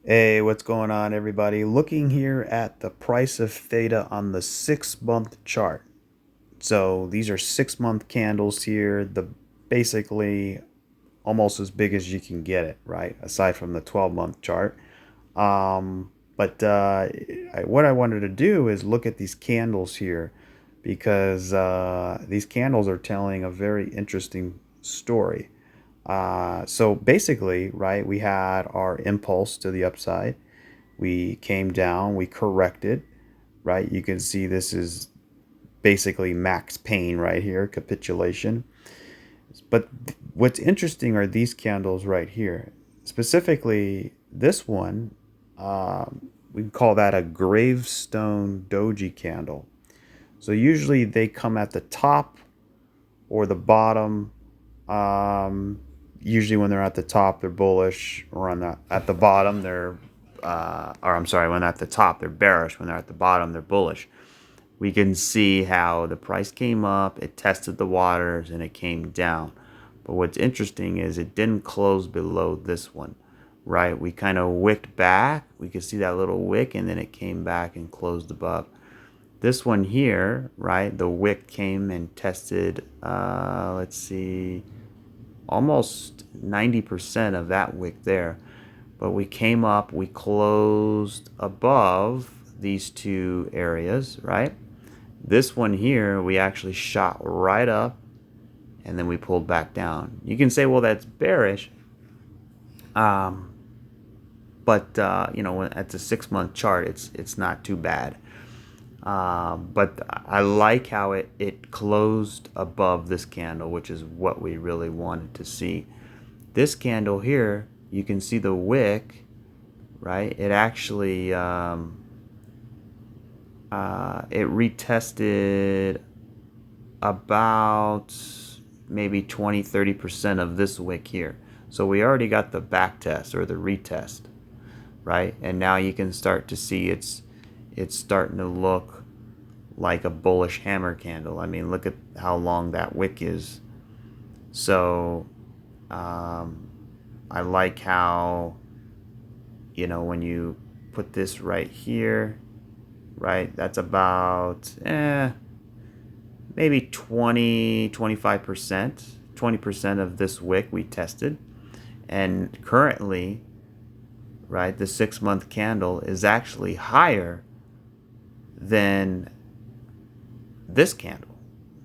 Hey, what's going on, everybody? Looking here at the price of theta on the 6 month chart. So these are 6 month candles here, the basically almost as big as you can get it, right? Aside from the 12-month chart. But what I wanted to do is look at these candles here because these candles are telling a very interesting story. So basically, right, we had our impulse to the upside. We came down, we corrected, right? You can see this is basically max pain right here, capitulation. But what's interesting are these candles right here. Specifically, this one, we call that a gravestone doji candle. So usually they come at the top or the bottom. Um, Usually when they're at the top, they're bullish, or at the bottom, or I'm sorry, when they're at the top, they're bearish. When they're at the bottom, they're bullish. We can see how the price came up, it tested the waters, and it came down. But what's interesting is it didn't close below this one, right? We kind of wicked back. We could see that little wick, and then it came back and closed above. This one here, right? The wick came and tested, let's see, almost 90% of that wick there. But we came up, we closed above these two areas, right? This one here, we actually shot right up and then we pulled back down. You can say, well, that's bearish. Um, but you know, at the 6 month chart, it's not too bad. But I like how it closed above this candle, which is what we really wanted to see. This candle here, you can see the wick, right? It actually it retested about maybe 20-30% of this wick here. So we already got the back test or the retest, right? And now you can start to see it's starting to look like a bullish hammer candle. I mean, look at how long that wick is. So I like how, you know, when you put this right here, right, that's about maybe 25%, 20% of this wick we tested. And currently, right, the 6 month candle is actually higher than this candle,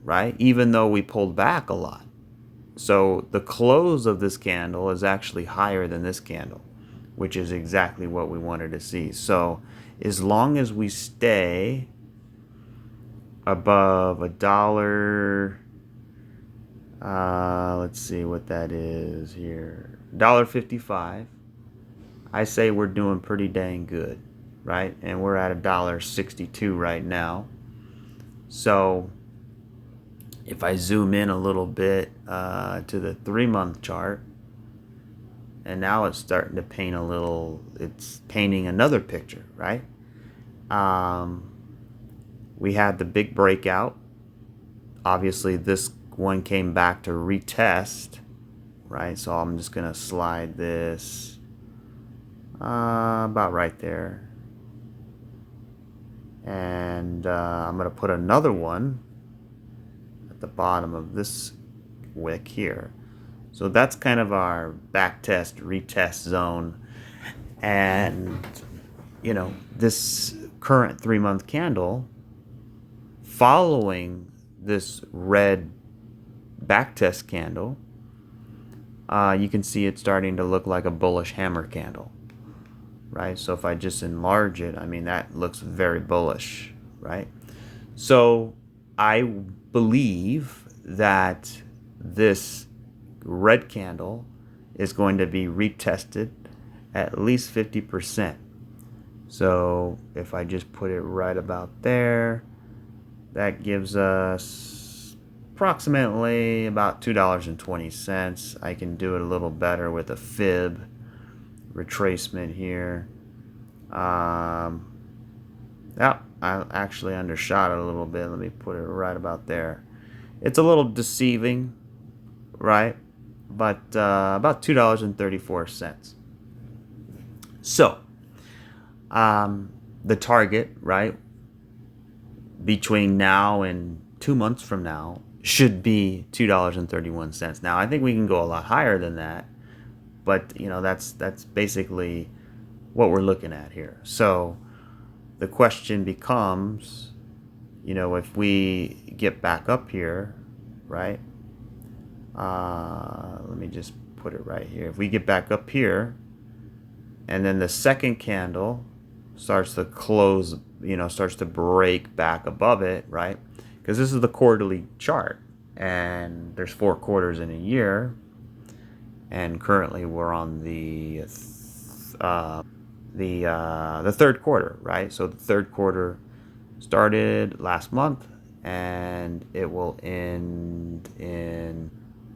right? Even though we pulled back a lot. So the close of this candle is actually higher than this candle, which is exactly what we wanted to see. So as long as we stay above $1, let's see what that is here, $1.55, I say we're doing pretty dang good, right? And we're at $1.62 right now. So if I zoom in a little bit to the 3 month chart, and now it's starting to paint it's painting another picture, right? We had the big breakout. Obviously, this one came back to retest, right? So I'm just going to slide this about right there. And I'm going to put another one at the bottom of this wick here. So that's kind of our back test, retest zone. And, you know, this current 3 month candle, following this red backtest candle, you can see it starting to look like a bullish hammer candle, right? So if I just enlarge it, I mean, that looks very bullish, right? So I believe that this red candle is going to be retested at least 50%. So if I just put it right about there, that gives us approximately about $2.20. I can do it a little better with a fib retracement here. Yeah, I actually undershot it a little bit. Let me put it right about there. It's a little deceiving, right? But about $2.34. So The target, right, between now and 2 months from now should be $2.31. Now, I think we can go a lot higher than that, but that's basically what we're looking at here. So the question becomes, if we get back up here, right? Let me just put it right here. If we get back up here, and then the second candle starts to close, starts to break back above it, right? Because this is the quarterly chart, and there's 4 quarters in a year, and currently we're on the third quarter, right? So the third quarter started last month, and it will end in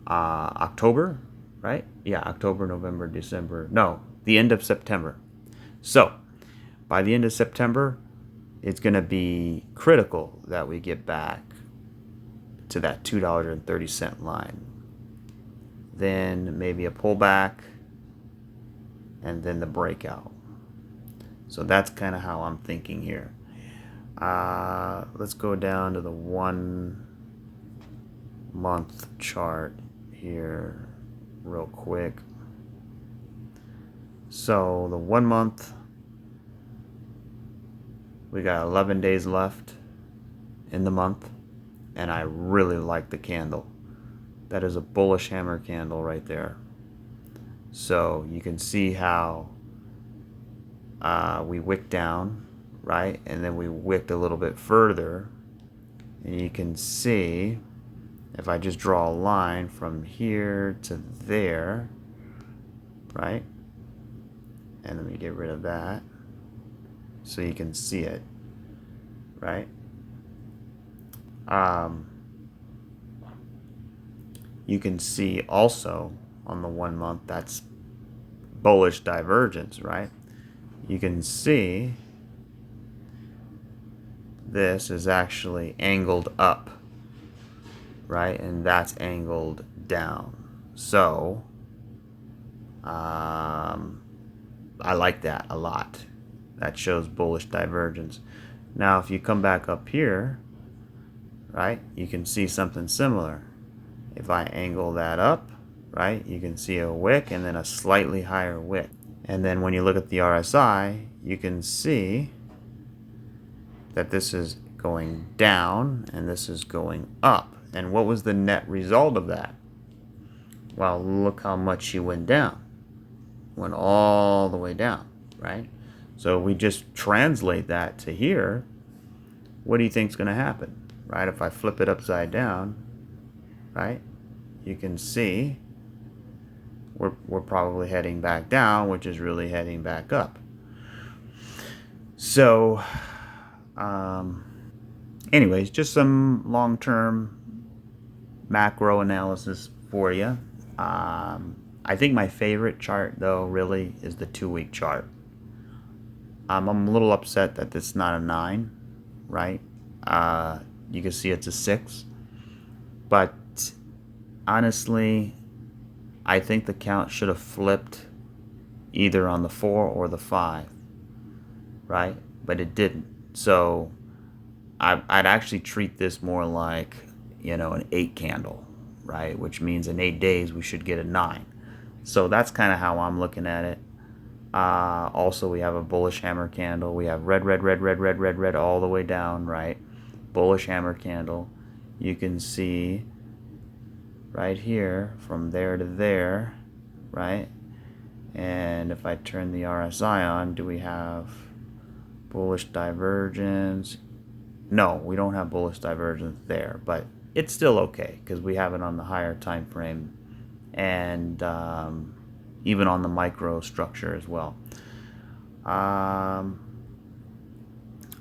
October, right? Yeah, October, November, December. No, the end of September. So by the end of September, it's going to be critical that we get back to that $2.30 line. Then maybe a pullback, and then the breakout. So that's kind of how I'm thinking here. Let's go down to the 1 month chart here real quick. So the 1 month, we got 11 days left in the month, and I really like the candle. That is a bullish hammer candle right there. So you can see how we wicked down, right? And then we wicked a little bit further. And you can see, if I just draw a line from here to there, right? And let me get rid of that so you can see it, right? You can see also on the 1 month, that's bullish divergence, right? You can see this is actually angled up, right? And that's angled down. So I like that a lot. That shows bullish divergence. Now, if you come back up here, right, you can see something similar. If I angle that up, right, you can see a wick and then a slightly higher wick. And then when you look at the RSI, you can see that this is going down and this is going up. And what was the net result of that? Well, look how much she went down. Went all the way down, right? So we just translate that to here. What do you think is going to happen, right? If I flip it upside down, right, you can see we're probably heading back down, which is really heading back up. So anyways, just some long-term macro analysis for you. I think my favorite chart, though, really is the 2-week chart. I'm a little upset that it's not a 9, right? You can see it's a 6. But honestly, I think the count should have flipped either on the 4 or the 5, right? But it didn't. So I'd actually treat this more like, an 8 candle, right? Which means in 8 days we should get a 9. So that's kind of how I'm looking at it. Also, we have a bullish hammer candle. We have red, red, red, red, red, red, red all the way down, right? Bullish hammer candle. You can see right here from there to there, right? And if I turn the RSI on, do we have bullish divergence? No, we don't have bullish divergence there, but it's still okay because we have it on the higher time frame and even on the micro structure as well. I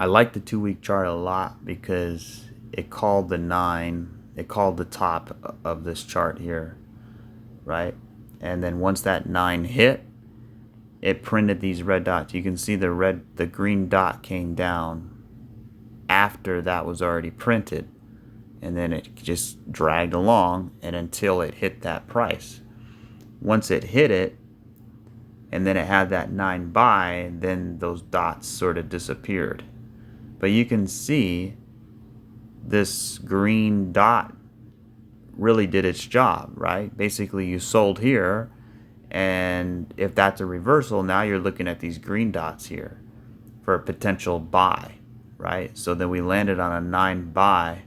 like the 2-week chart a lot because it called the 9. It called the top of this chart here, right? And then once that 9 hit, it printed these red dots. You can see the green dot came down after that was already printed, and then it just dragged along and until it hit that price. Once it hit it and then it had that 9 buy, and then those dots sort of disappeared. But you can see this green dot really did its job, right? Basically, you sold here, and if that's a reversal, now you're looking at these green dots here for a potential buy, right? So then we landed on a 9 buy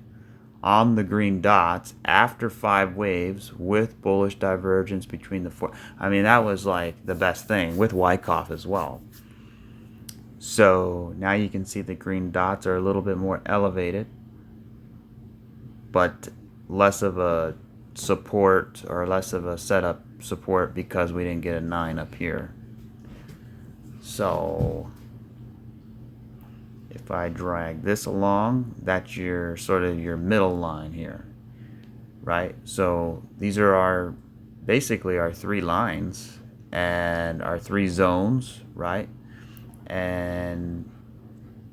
on the green dots after 5 waves with bullish divergence between the 4. I mean, that was like the best thing with Wyckoff as well. So now you can see the green dots are a little bit more elevated, but less of a support or less of a setup support because we didn't get a 9 up here. So if I drag this along, that's your sort of your middle line here, right? So these are our basically our 3 lines and our 3 zones, right? And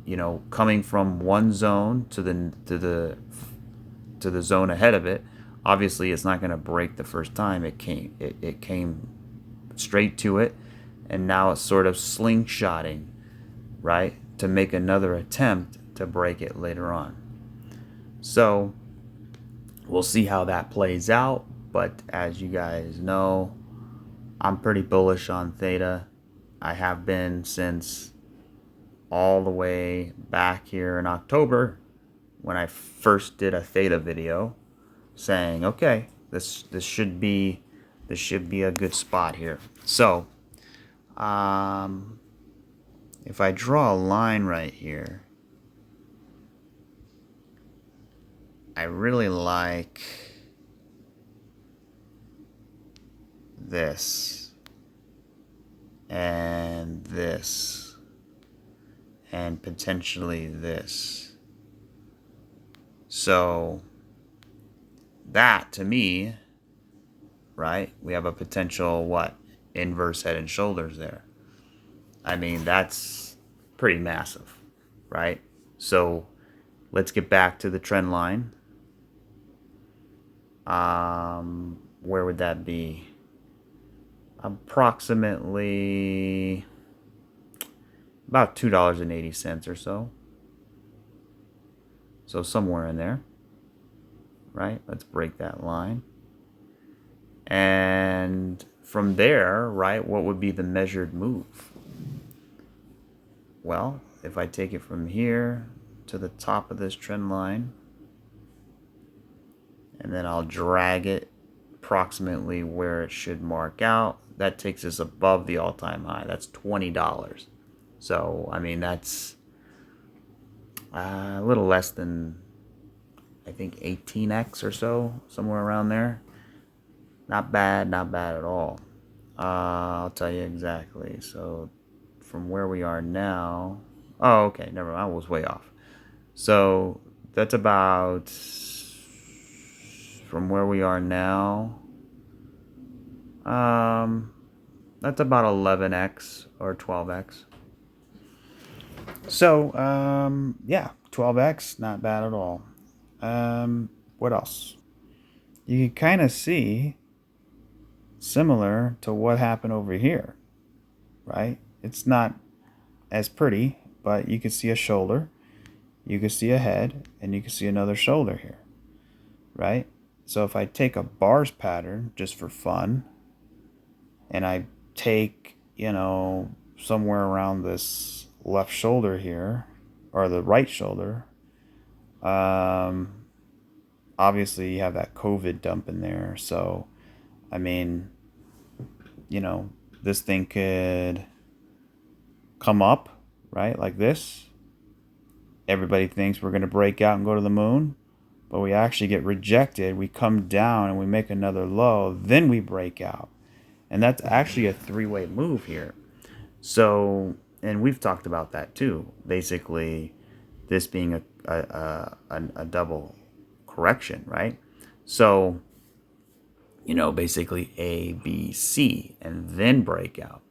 you know, coming from one zone to the zone ahead of it, obviously it's not going to break the first time it came straight to it, and now it's sort of slingshotting, right, to make another attempt to break it later on. So we'll see how that plays out, but as you guys know, I'm pretty bullish on Theta. I have been since all the way back here in October when I first did a Theta video saying, okay, this should be a good spot here. So if I draw a line right here, I really like this and this and potentially this. So that to me, right, we have a potential what? Inverse head and shoulders there. I mean, that's pretty massive, right? So let's get back to the trend line. Where would that be? Approximately about $2.80 or so. So somewhere in there, right? Let's break that line. And from there, right, what would be the measured move? Well, if I take it from here to the top of this trend line, and then I'll drag it approximately where it should mark out, that takes us above the all-time high. That's $20. So, I mean, that's a little less than, I think, 18x or so, somewhere around there. Not bad at all. I'll tell you exactly. So from where we are now, oh, okay, never mind, I was way off. So that's about, from where we are now, that's about 11x or 12x. So yeah, 12x, not bad at all. What else? You can kind of see similar to what happened over here, right? It's not as pretty, but you can see a shoulder, you can see a head, and you can see another shoulder here, right? So if I take a bars pattern just for fun, and I take, you know, somewhere around this left shoulder here, or the right shoulder, obviously you have that COVID dump in there. So, I mean, you know, this thing could come up, right, like this. Everybody thinks we're going to break out and go to the moon, but we actually get rejected. We come down and we make another low, then we break out. And that's actually a 3-way move here. So, and we've talked about that too. Basically, this being a double correction, right? So, you know, basically A, B, C, and then breakout.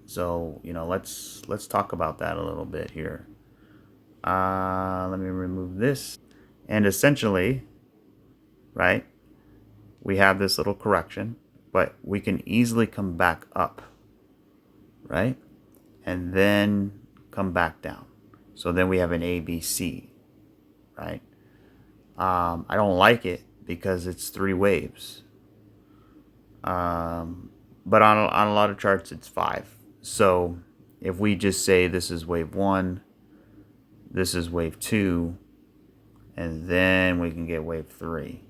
So, you know, let's talk about that a little bit here. Let me remove this. And essentially, right, we have this little correction, but we can easily come back up, right? And then come back down. So then we have an ABC, right? I don't like it because it's 3 waves. But on a lot of charts, it's 5. So if we just say this is wave 1, this is wave 2, and then we can get wave 3.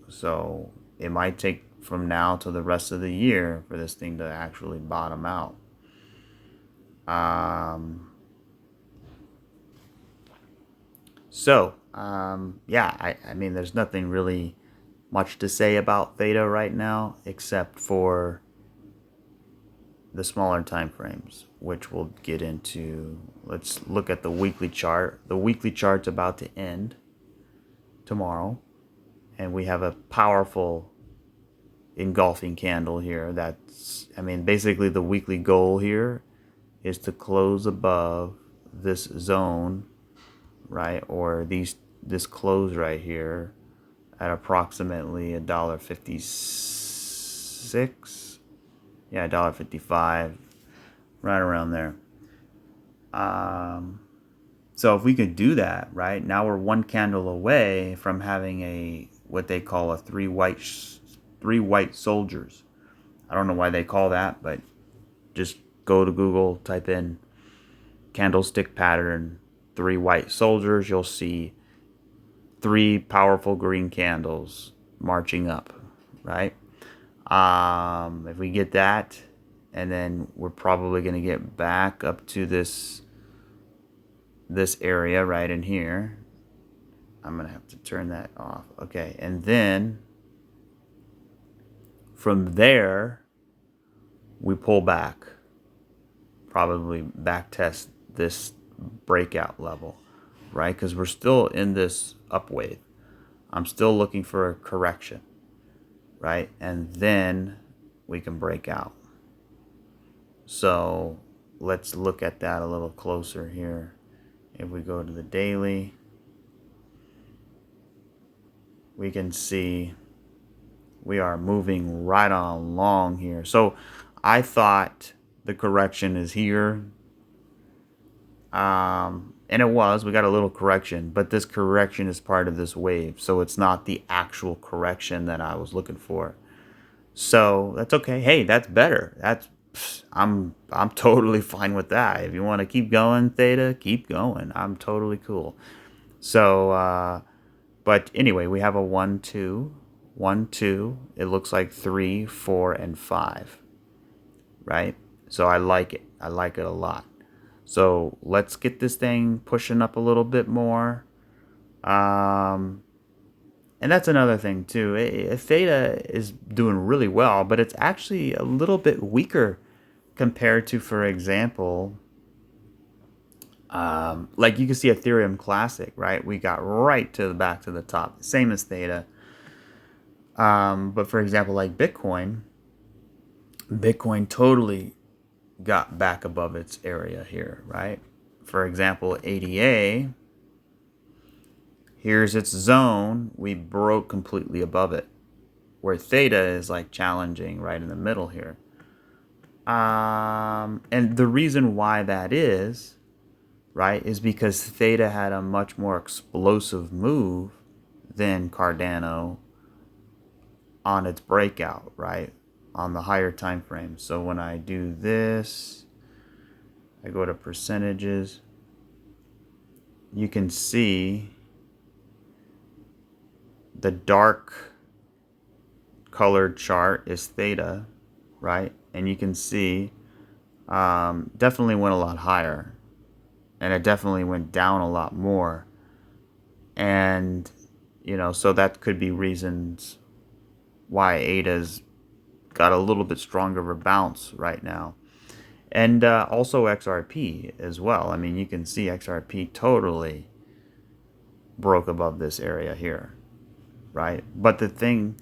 So it might take from now to the rest of the year for this thing to actually bottom out. Yeah, I mean, there's nothing really much to say about theta right now, except for the smaller time frames, which we'll get into. Let's look at the weekly chart. The weekly chart's about to end tomorrow, and we have a powerful engulfing candle here. That's, I mean, basically the weekly goal here is to close above this zone, right? Or this close right here at approximately $1.56. Yeah, $1.55, right around there. So if we could do that, right, now we're one candle away from having a what they call a three white soldiers. I don't know why they call that, but just go to Google, type in candlestick pattern 3 white soldiers. You'll see 3 powerful green candles marching up, right? If we get that, and then we're probably going to get back up to this area right in here. I'm going to have to turn that off. Okay, and then from there, we pull back. Probably back test this breakout level, right? Because we're still in this up wave. I'm still looking for a correction, right? And then we can break out. So let's look at that a little closer here. If we go to the daily, we can see we are moving right on along here. So I thought the correction is here. And it was. We got a little correction, but this correction is part of this wave. So it's not the actual correction that I was looking for. So that's okay. Hey, that's better. I'm totally fine with that. If you want to keep going, theta, keep going. I'm totally cool. So, but anyway, we have a 1, 2, 1, 2. It looks like 3, 4, and 5, right? So I like it. I like it a lot. So let's get this thing pushing up a little bit more. And that's another thing too. Theta is doing really well, but it's actually a little bit weaker compared to, for example, like you can see Ethereum Classic, right? We got right to the back to the top, same as Theta. But for example, like Bitcoin totally got back above its area here, right? For example, ADA, here's its zone. We broke completely above it, where Theta is like challenging right in the middle here. And the reason why that is, right, is because Theta had a much more explosive move than Cardano on its breakout, right, on the higher time frame. So when I do this, I go to percentages, you can see the dark colored chart is Theta, right? And you can see definitely went a lot higher, and it definitely went down a lot more. And, you know, so that could be reasons why ADA's got a little bit stronger of a bounce right now. And also XRP as well. I mean, you can see XRP totally broke above this area here, right? But the thing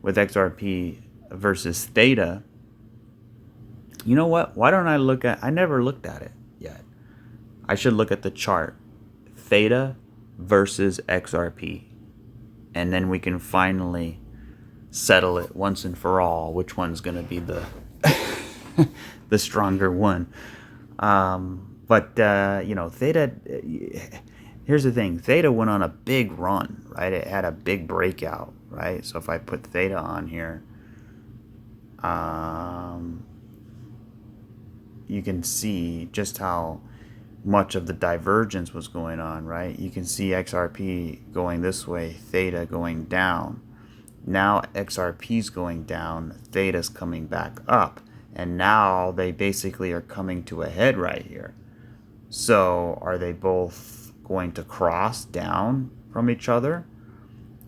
with XRP versus Theta, you know what? Why don't I look at, I never looked at it yet. I should look at the chart. Theta versus XRP. And then we can finally settle it once and for all which one's going to be the the stronger one. But you know, theta. Here's the thing: theta went on a big run, right? It had a big breakout, right? So if I put theta on here, you can see just how much of the divergence was going on, right? You can see XRP going this way, theta going down. Now XRP's going down, theta's coming back up, and now they basically are coming to a head right here. So are they both going to cross down from each other?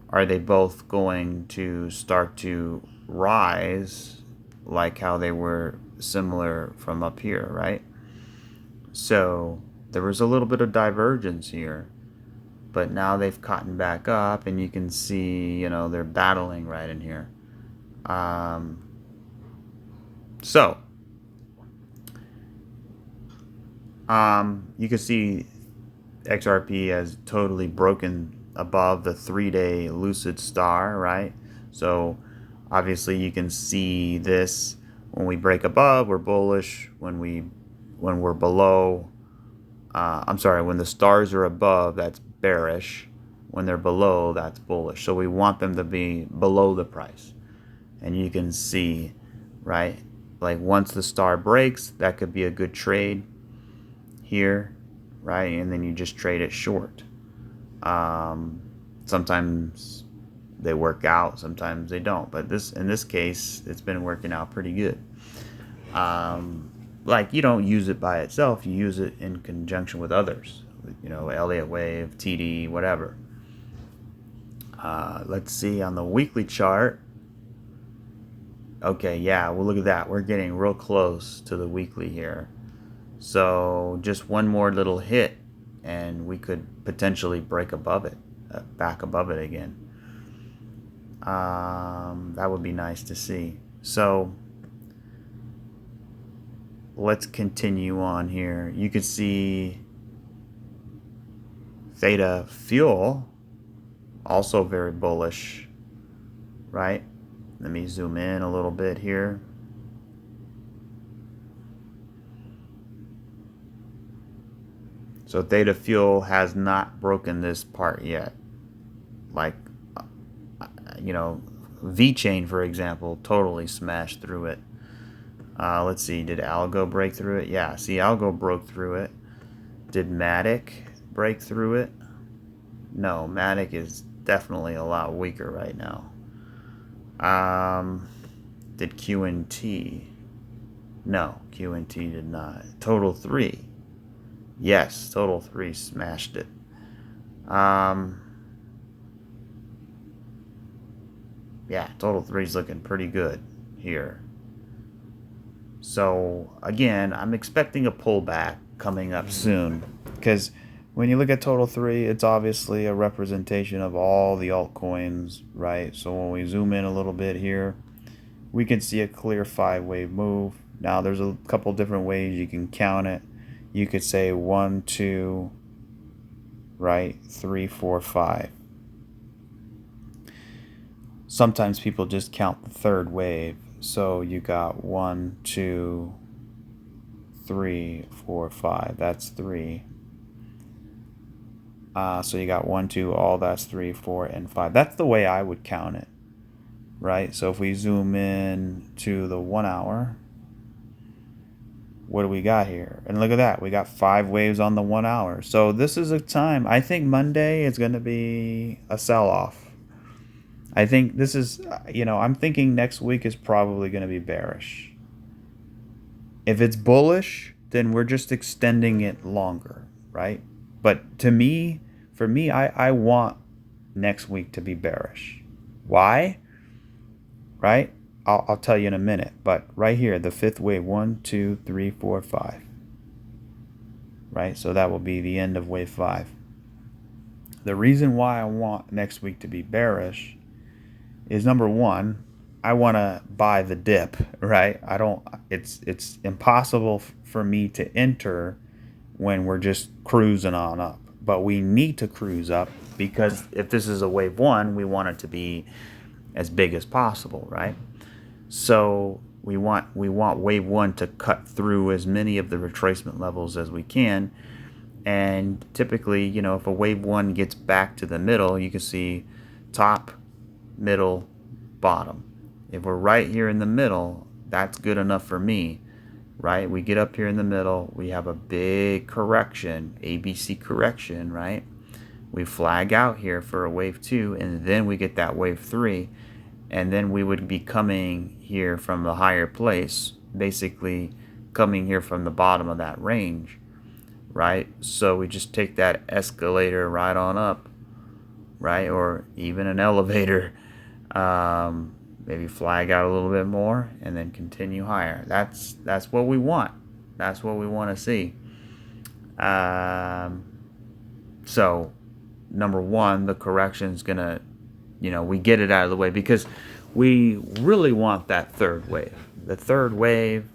Are they both going to start to rise like how they were similar from up here, right? So there was a little bit of divergence here, but now they've caught back up, and you can see, you know, they're battling right in here. So you can see XRP has totally broken above the 3-day lucid star, right? So obviously you can see this. When we break above, we're bullish. When we're below, I'm sorry, when the stars are above, that's bearish. When they're below, that's bullish. So we want them to be below the price. And you can see, right, like once the star breaks, that could be a good trade here, right? And then you just trade it short. Sometimes they work out, sometimes they don't. But in this case, it's been working out pretty good. Like, you don't use it by itself, you use it in conjunction with others, you know, Elliott wave, TD, whatever. Let's see on the weekly chart. Okay, yeah, well, look at that, we're getting real close to the weekly here. So just one more little hit and we could potentially break above it, back above it again. That would be nice to see. So let's continue on here. You can see Theta Fuel, also very bullish, right? Let me zoom in a little bit here. So Theta Fuel has not broken this part yet. Like, you know, V-Chain, for example, totally smashed through it. Let's see, did Algo break through it? Yeah, see, Algo broke through it. Did Matic break through it? No, Matic is definitely a lot weaker right now. Did QNT? No, QNT did not. Total 3. Yes, Total 3 smashed it. Yeah, Total 3 is looking pretty good here. So again, I'm expecting a pullback coming up soon, because when you look at Total 3, it's obviously a representation of all the altcoins, right? So when we zoom in a little bit here, we can see a clear 5-wave move. Now there's a couple different ways you can count it. You could say 1, 2, right, 3, 4, 5. Sometimes people just count the third wave. So you got 1, 2, 3, 4, 5. That's 3. So you got 1, 2, all that's 3, 4, and 5. That's the way I would count it, right? So if we zoom in to the 1 hour, what do we got here? And look at that, we got 5 waves on the 1 hour. So this is a time, I think Monday is going to be a sell-off. I think this is, you know, I'm thinking next week is probably going to be bearish. If it's bullish, then we're just extending it longer, right? But to me, for me, I want next week to be bearish. Why? Right? I'll tell you in a minute. But right here, the 5th wave, 1, 2, 3, 4, 5. Right? So that will be the end of wave 5. The reason why I want next week to be bearish is, number one, I want to buy the dip, right? It's impossible for me to enter when we're just cruising on up. But we need to cruise up, because if this is a wave 1, we want it to be as big as possible, right? So we want wave 1 to cut through as many of the retracement levels as we can. And typically, you know, if a wave 1 gets back to the middle, you can see top, middle, bottom. If we're right here in the middle, that's good enough for me, right? We get up here in the middle, we have a big correction, ABC correction, right? We flag out here for a wave 2, and then we get that wave 3, and then we would be coming here from the higher place, basically coming here from the bottom of that range, right? So we just take that escalator right on up, right? Or even an elevator, maybe flag out a little bit more and then continue higher. That's what we want. That's what we want to see. So number one, the correction's gonna, you know, we get it out of the way because we really want that third wave. The third wave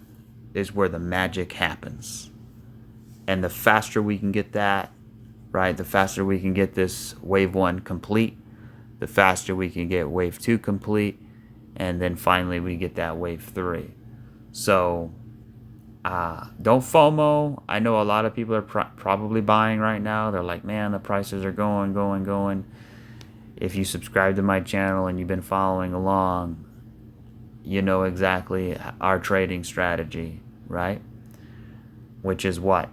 is where the magic happens. And the faster we can get that, right, the faster we can get this wave 1 complete, the faster we can get wave 2 complete, and then finally we get that wave 3. So don't FOMO. I know a lot of people are probably buying right now. They're like, man, the prices are going. If you subscribe to my channel and you've been following along, you know exactly our trading strategy, right? Which is what?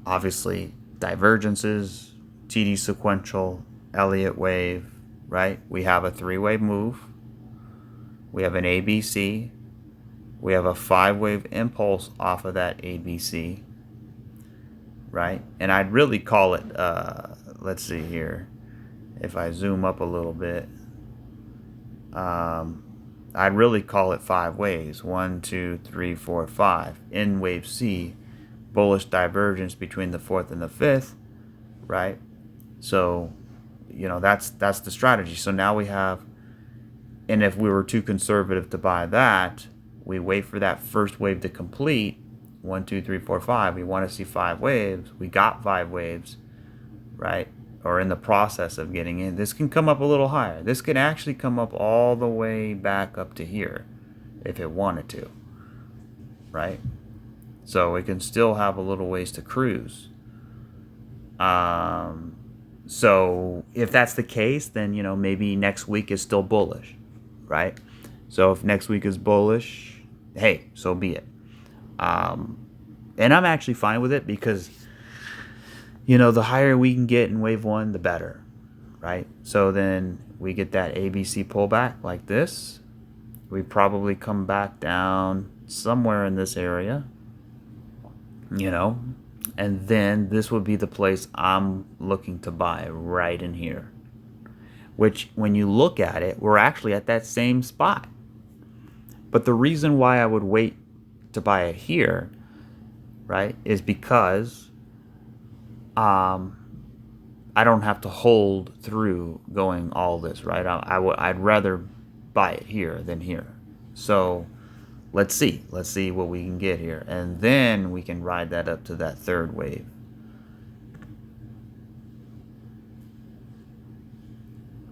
Obviously, divergences, TD sequential, Elliott wave, right? We have a 3-wave move. We have an ABC. We have a 5-wave impulse off of that ABC, right? And I'd really call it, let's see here. If I zoom up a little bit, I'd really call it 5 waves. 1, 2, 3, 4, 5. In wave C, bullish divergence between the 4th and the 5th, right? So, you know, that's the strategy. So now we have, and if we were too conservative to buy that, we wait for that first wave to complete. 1, 2, 3, 4, 5. We want to see 5 waves. We got 5 waves, right? Or in the process of getting in. This can come up a little higher. This can actually come up all the way back up to here if it wanted to, right? So it can still have a little ways to cruise. So if that's the case, then, you know, maybe next week is still bullish, right? So if next week is bullish, hey, so be it. And I'm actually fine with it because, you know, the higher we can get in wave 1, the better, right? So then we get that ABC pullback like this. We probably come back down somewhere in this area, you know, and then this would be the place I'm looking to buy right in here, which when you look at it, we're actually at that same spot. But the reason why I would wait to buy it here, right, is because I don't have to hold through going all this, right? I'd rather buy it here than here. So let's see what we can get here, and then we can ride that up to that third wave.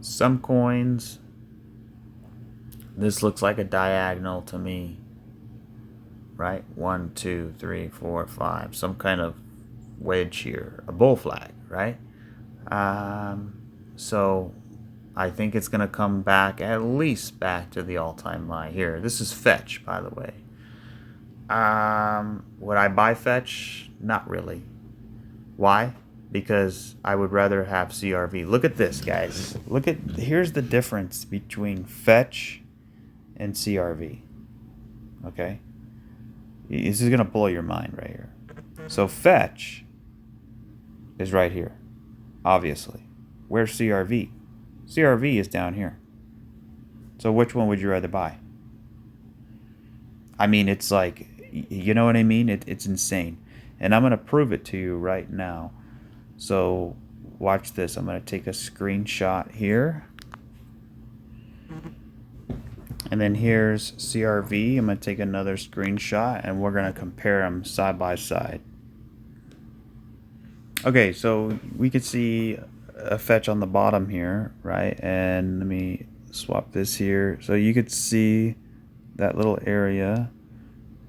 Some coins, this looks like a diagonal to me, right? 1, 2, 3, 4, 5, some kind of wedge here, a bull flag, right? So I think it's going to come back at least back to the all-time high here. This is fetch, by the way. Would I buy fetch? Not really. Why? Because I would rather have CRV. Look at this, guys. Here's the difference between fetch and CRV. Okay? This is going to blow your mind right here. So fetch is right here, obviously. Where's CRV? CRV is down here. So which one would you rather buy? I mean, it's like, you know what I mean? It's insane. And I'm going to prove it to you right now. So watch this. I'm going to take a screenshot here. And then here's CRV. I'm going to take another screenshot and we're going to compare them side by side. Okay, so we could see a fetch on the bottom here, right? And let me swap this here. So you could see that little area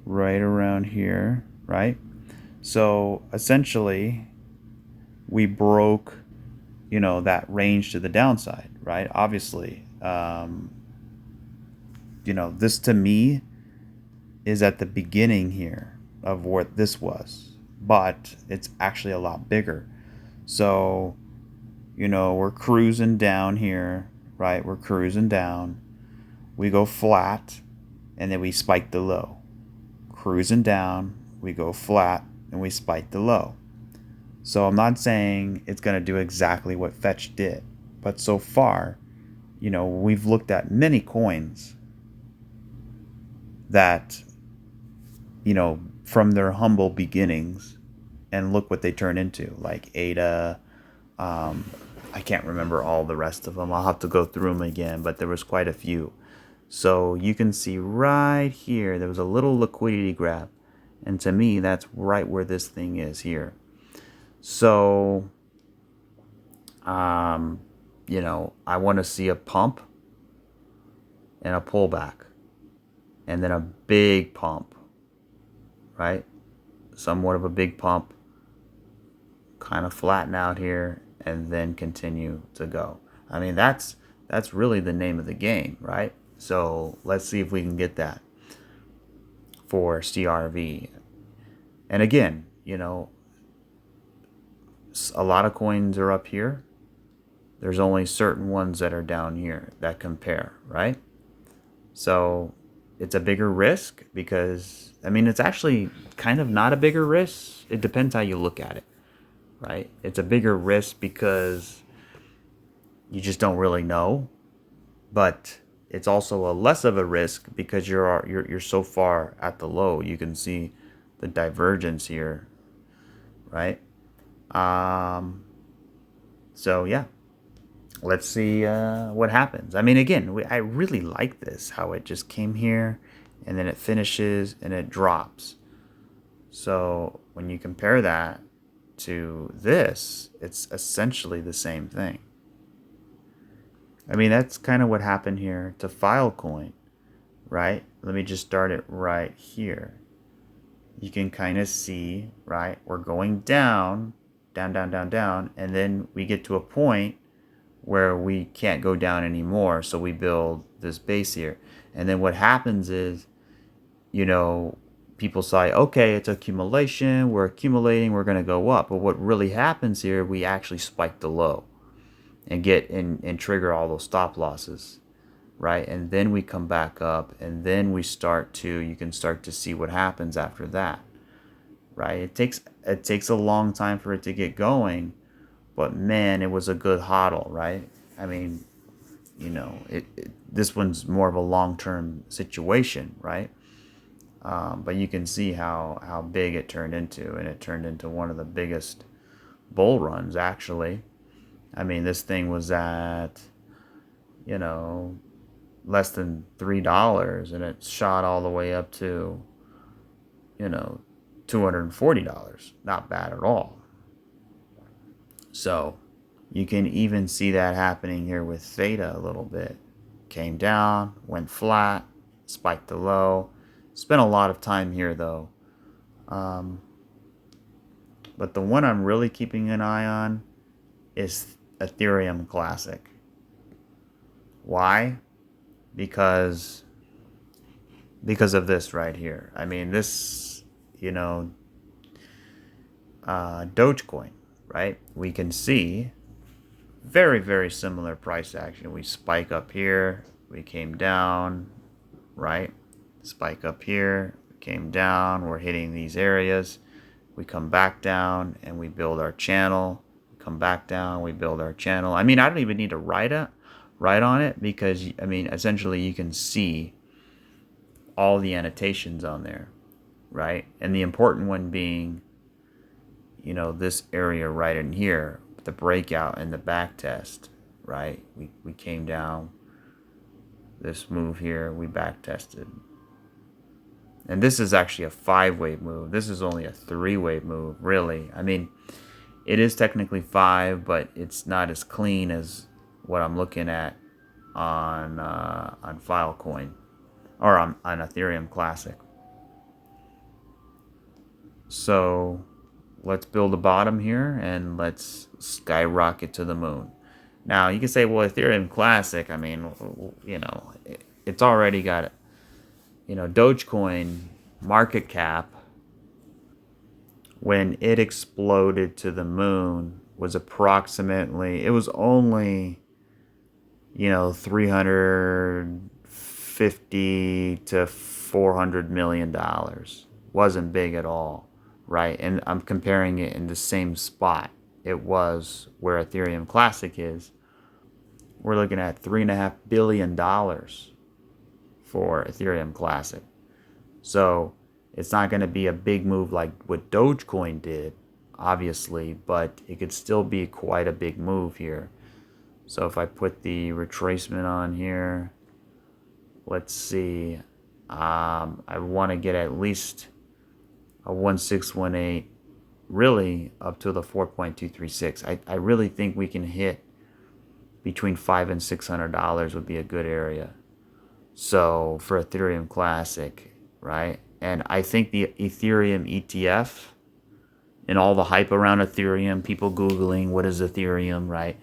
right around here, right? So essentially, we broke, that range to the downside, right? Obviously, this to me is at the beginning here of what this was, but it's actually a lot bigger. So, we're cruising down here, right? We're cruising down. We go flat, and then we spike the low. Cruising down, we go flat, and we spike the low. So I'm not saying it's going to do exactly what Fetch did, but so far, we've looked at many coins that, from their humble beginnings, and look what they turn into, like ADA. I can't remember all the rest of them. I'll have to go through them again, but there was quite a few. So you can see right here, there was a little liquidity grab. And to me, that's right where this thing is here. So, I want to see a pump and a pullback. And then a big pump, right? Somewhat of a big pump. Kind of flatten out here and then continue to go. I mean, that's really the name of the game, right? So let's see if we can get that for CRV. And again, a lot of coins are up here. There's only certain ones that are down here that compare, right? So it's a bigger risk because, it's actually kind of not a bigger risk. It depends how you look at it, right? It's a bigger risk because you just don't really know, but it's also a less of a risk because you're so far at the low. You can see the divergence here, right? So yeah, let's see what happens. Again, I really like this, how it just came here and then it finishes and it drops. So when you compare that to this, it's essentially the same thing. That's kind of what happened here to Filecoin, right? Let me just start it right here. You can kind of see, right? We're going down, down, down, down, down, and then we get to a point where we can't go down anymore, so we build this base here. And then what happens is, people say, okay, it's accumulation, we're accumulating, we're going to go up. But what really happens here, we actually spike the low and get and trigger all those stop losses, right? And then we come back up, and then you can start to see what happens after that, right? It takes a long time for it to get going, but man, it was a good hodl, right? This one's more of a long-term situation, right? But you can see how big it turned into, and it turned into one of the biggest bull runs, actually. This thing was at, less than $3, and it shot all the way up to, $240. Not bad at all. So you can even see that happening here with THETA a little bit. Came down, went flat, spiked the low. Spent a lot of time here though. But the one I'm really keeping an eye on is Ethereum Classic. Why? Because of this right here. This, Dogecoin, right? We can see very, very similar price action. We spike up here, we came down, right? Spike up here, came down, we're hitting these areas. We come back down and we build our channel. Come back down, we build our channel. I don't even need to write on it because, essentially you can see all the annotations on there, right? And the important one being, this area right in here, the breakout and the back test, right? We came down, this move here, we back tested. And this is actually a 5-wave move. This is only a 3-wave move, really. It is technically 5, but it's not as clean as what I'm looking at on Filecoin. or on Ethereum Classic. So let's build a bottom here and let's skyrocket to the moon. Now you can say, well, Ethereum Classic, I mean, it's already got, Dogecoin market cap when it exploded to the moon was approximately, it was only, 350 to 400 million dollars. Wasn't big at all, right? And I'm comparing it in the same spot it was where Ethereum Classic is. We're looking at $3.5 billion for Ethereum Classic. So it's not going to be a big move like what Dogecoin did, obviously, but it could still be quite a big move here. So if I put the retracement on here, let's see. I want to get at least a 1618, really up to the 4.236. I really think we can hit between $500 and $600 would be a good area. So for Ethereum Classic, right? And I think the Ethereum ETF and all the hype around Ethereum, people Googling what is Ethereum, right?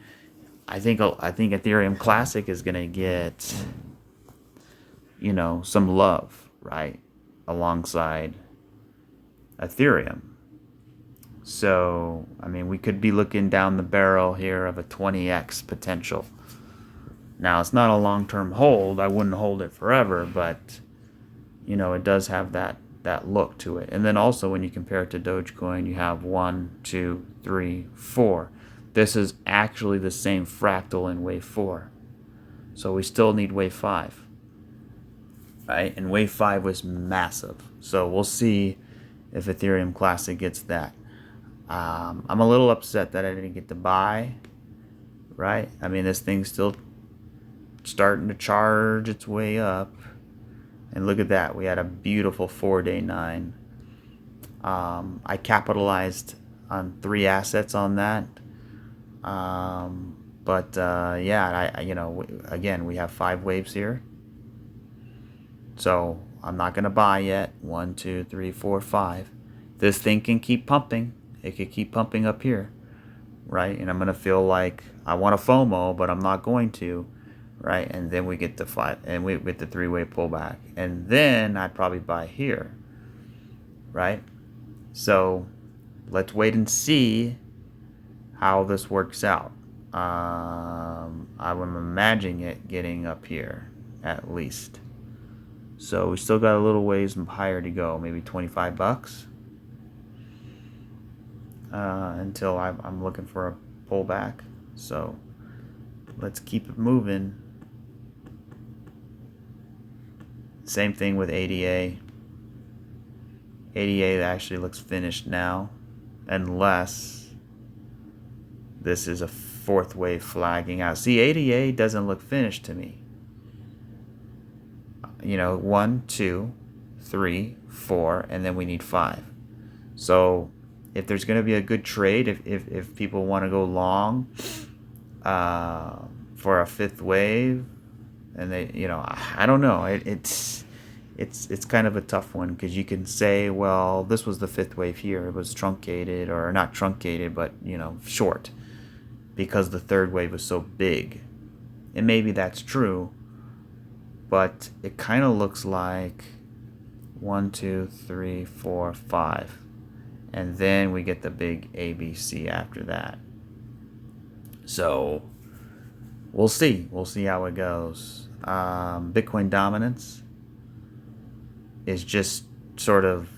I think Ethereum Classic is gonna get, some love, right, alongside Ethereum. So I mean, we could be looking down the barrel here of a 20x potential. Now it's not a long-term hold. I wouldn't hold it forever, but it does have that look to it. And then also when you compare it to Dogecoin, you have 1, 2, 3, 4. This is actually the same fractal in wave 4. So we still need wave 5. Right? And wave 5 was massive. So we'll see if Ethereum Classic gets that. I'm a little upset that I didn't get to buy. Right? I mean, this thing's still starting to charge its way up. And look at that. We had a beautiful 4-day 9. I capitalized on 3 assets on that. Yeah, again, we have 5 waves here. So I'm not going to buy yet. 1, 2, 3, 4, 5. This thing can keep pumping. It could keep pumping up here. Right? And I'm going to feel like I want a FOMO, but I'm not going to. Right? And then we get the 5, and we get the 3-way pullback. And then I'd probably buy here. Right? So let's wait and see how this works out. I'm imagining it getting up here at least. So we still got a little ways higher to go, maybe $25 until I'm looking for a pullback. So let's keep it moving. Same thing with ADA. ADA actually looks finished now, unless this is a 4th wave flagging out. See, ADA doesn't look finished to me. 1, 2, 3, 4, and then we need 5. So if there's going to be a good trade, if people want to go long for a 5th wave, and they, I don't know. It's kind of a tough one, because you can say, well, this was the 5th wave here. It was truncated, or not truncated, but short, because the 3rd wave was so big. And maybe that's true, but it kind of looks like 1, 2, 3, 4, 5, and then we get the big ABC after that. So we'll see how it goes. Bitcoin dominance is just sort of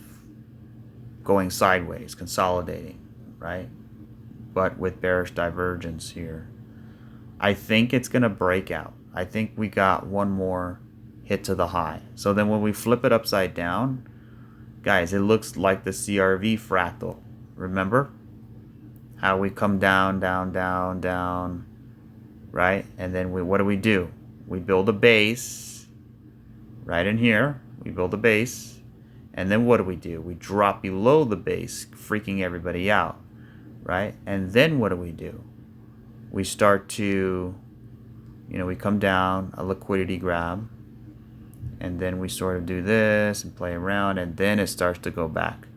going sideways, consolidating, right? But with bearish divergence here. I think it's going to break out. I think we got one more hit to the high. So then when we flip it upside down, guys, it looks like the CRV fractal. Remember how we come down, down, down, down, right? And then what do? We build a base right in here. We build a base. And then what do? We drop below the base, freaking everybody out, right? And then what do? We start to, we come down, a liquidity grab, and then we sort of do this and play around, and then it starts to go back,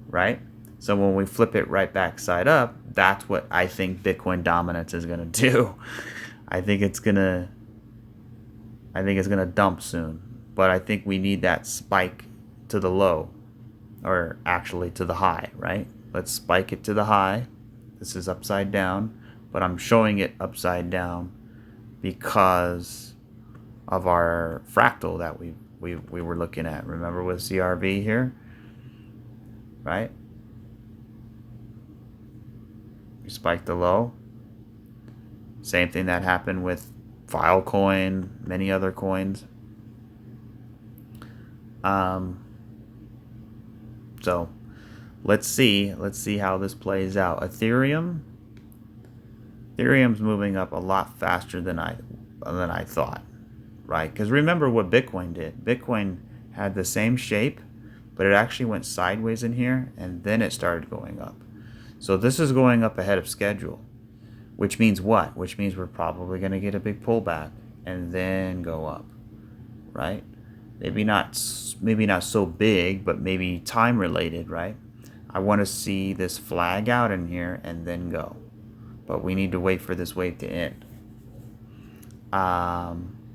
right? So when we flip it right back side up, that's what I think Bitcoin dominance is going to do. I think it's going to dump soon, but I think we need that spike to the low, or actually to the high, right? Let's spike it to the high. This is upside down, but I'm showing it upside down because of our fractal that we were looking at. Remember with CRV here, right? We spiked the low. Same thing that happened with Filecoin, many other coins. So let's see how this plays out. Ethereum's moving up a lot faster than I thought, right? Because remember what Bitcoin did. Bitcoin had the same shape, but it actually went sideways in here, and then it started going up. So this is going up ahead of schedule, which means what? Which means we're probably going to get a big pullback and then go up, right? Maybe not so big, but maybe time related, right? I want to see this flag out in here and then go, but we need to wait for this wave to end.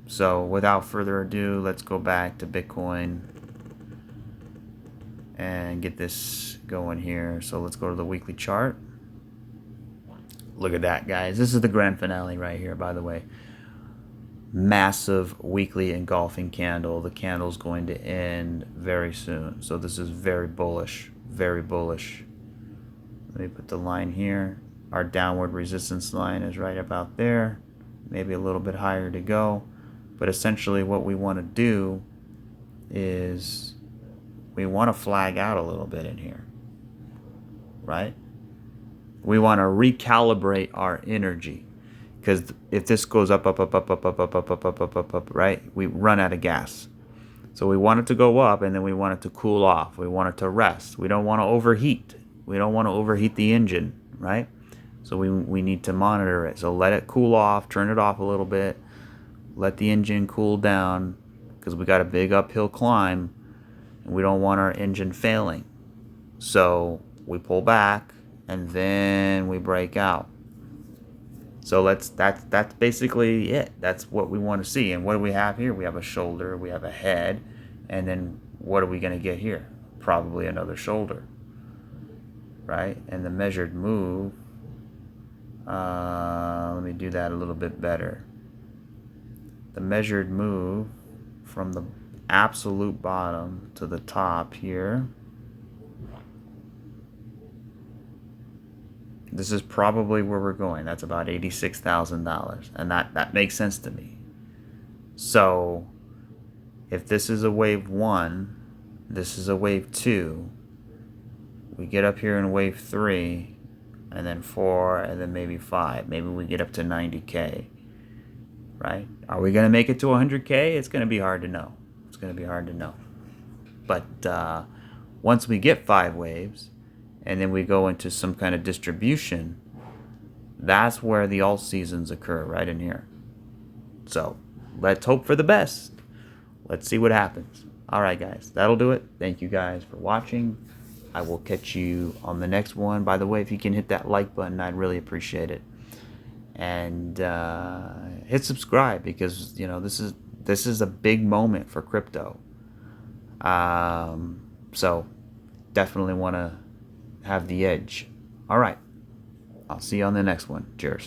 So without further ado, let's go back to Bitcoin and get this going here. So let's go to the weekly chart. Look at that, guys. This is the grand finale right here, by the way. Massive weekly engulfing candle. The candle's going to end very soon. So this is very bullish, very bullish. Let me put the line here. Our downward resistance line is right about there. Maybe a little bit higher to go. But essentially what we want to do is we want to flag out a little bit in here, right? We want to recalibrate our energy, because if this goes up, right, we run out of gas. So we want it to go up, and then we want it to cool off. We want it to rest. We don't want to overheat. We don't want to overheat the engine, right? So we need to monitor it. So let it cool off, turn it off a little bit, let the engine cool down, because we got a big uphill climb, and we don't want our engine failing. So we pull back, and then we break out. So that's basically it. That's what we want to see. And what do we have here? We have a shoulder, we have a head, and then what are we going to get here? Probably another shoulder, right? And the measured move, let me do that a little bit better. The measured move from the absolute bottom to the top here, this is probably where we're going. That's about $86,000, and that makes sense to me. So if this is a wave 1, this is a wave 2, we get up here in wave 3, and then 4, and then maybe 5. Maybe we get up to 90K, right? Are we going to make it to 100K? It's going to be hard to know. It's going to be hard to know. But once we get 5 waves, and then we go into some kind of distribution, that's where the alt seasons occur, right in here. So let's hope for the best. Let's see what happens. All right, guys, that'll do it. Thank you guys for watching. I will catch you on the next one. By the way, if you can hit that like button, I'd really appreciate it. And hit subscribe, because you know this is a big moment for crypto. So definitely want to have the edge. All right, I'll see you on the next one. Cheers.